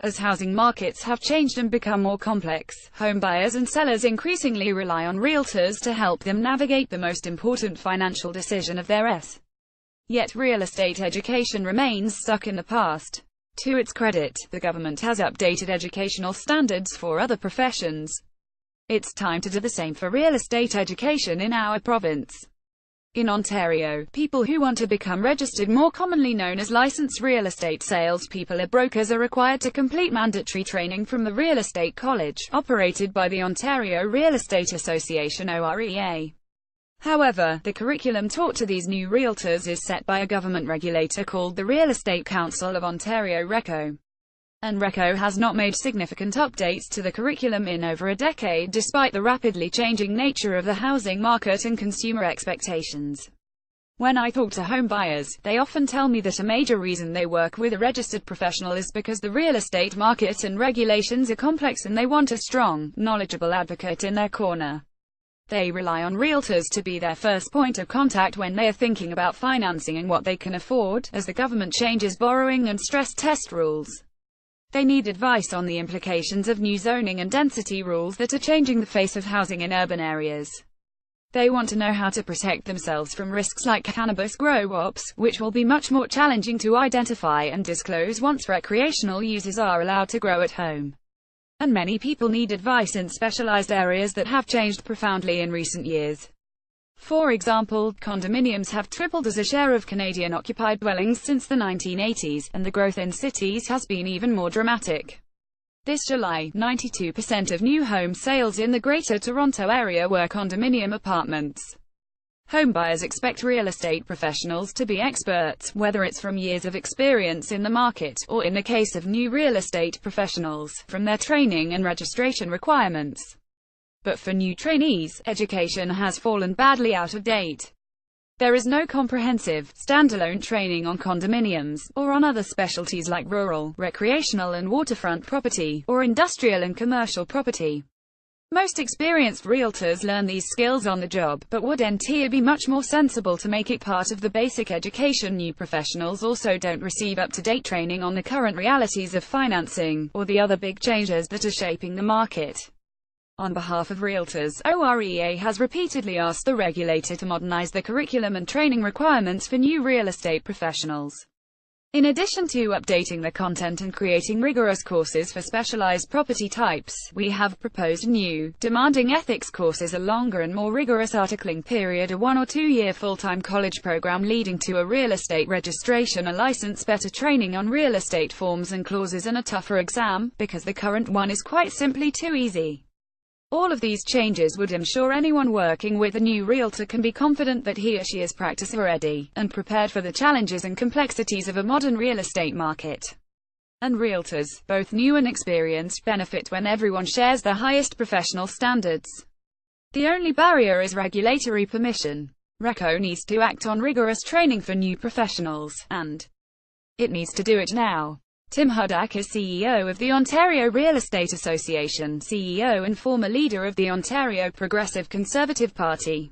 As housing markets have changed and become more complex, home buyers and sellers increasingly rely on realtors to help them navigate the most important financial decision of their lives. Yet real estate education remains stuck in the past. To its credit, the government has updated educational standards for other professions. It's time to do the same for real estate education in our province. In Ontario, people who want to become registered, more commonly known as licensed real estate salespeople or brokers, are required to complete mandatory training from the Real Estate College, operated by the Ontario Real Estate Association (OREA). However, the curriculum taught to these new realtors is set by a government regulator called the Real Estate Council of Ontario (RECO). And RECO has not made significant updates to the curriculum in over a decade, despite the rapidly changing nature of the housing market and consumer expectations. When I talk to home buyers, they often tell me that a major reason they work with a registered professional is because the real estate market and regulations are complex and they want a strong, knowledgeable advocate in their corner. They rely on realtors to be their first point of contact when they are thinking about financing and what they can afford, as the government changes borrowing and stress test rules. They need advice on the implications of new zoning and density rules that are changing the face of housing in urban areas. They want to know how to protect themselves from risks like cannabis grow-ops, which will be much more challenging to identify and disclose once recreational users are allowed to grow at home. And many people need advice in specialized areas that have changed profoundly in recent years. For example, condominiums have tripled as a share of Canadian-occupied dwellings since the 1980s, and the growth in cities has been even more dramatic. This July, 92% of new home sales in the Greater Toronto Area were condominium apartments. Homebuyers expect real estate professionals to be experts, whether it's from years of experience in the market, or in the case of new real estate professionals, from their training and registration requirements. But for new trainees, education has fallen badly out of date. There is no comprehensive, standalone training on condominiums, or on other specialties like rural, recreational and waterfront property, or industrial and commercial property. Most experienced realtors learn these skills on the job, but wouldn't it be much more sensible to make it part of the basic education? New professionals also don't receive up-to-date training on the current realities of financing, or the other big changes that are shaping the market. On behalf of realtors, OREA has repeatedly asked the regulator to modernize the curriculum and training requirements for new real estate professionals. In addition to updating the content and creating rigorous courses for specialized property types, we have proposed new, demanding ethics courses, a longer and more rigorous articling period, a 1 or 2 year full-time college program leading to a real estate registration, a license, better training on real estate forms and clauses, and a tougher exam, because the current one is quite simply too easy. All of these changes would ensure anyone working with a new realtor can be confident that he or she is practice ready, and prepared for the challenges and complexities of a modern real estate market. And realtors, both new and experienced, benefit when everyone shares the highest professional standards. The only barrier is regulatory permission. RECO needs to act on rigorous training for new professionals, and it needs to do it now. Tim Hudak is CEO of the Ontario Real Estate Association, CEO and former leader of the Ontario Progressive Conservative Party.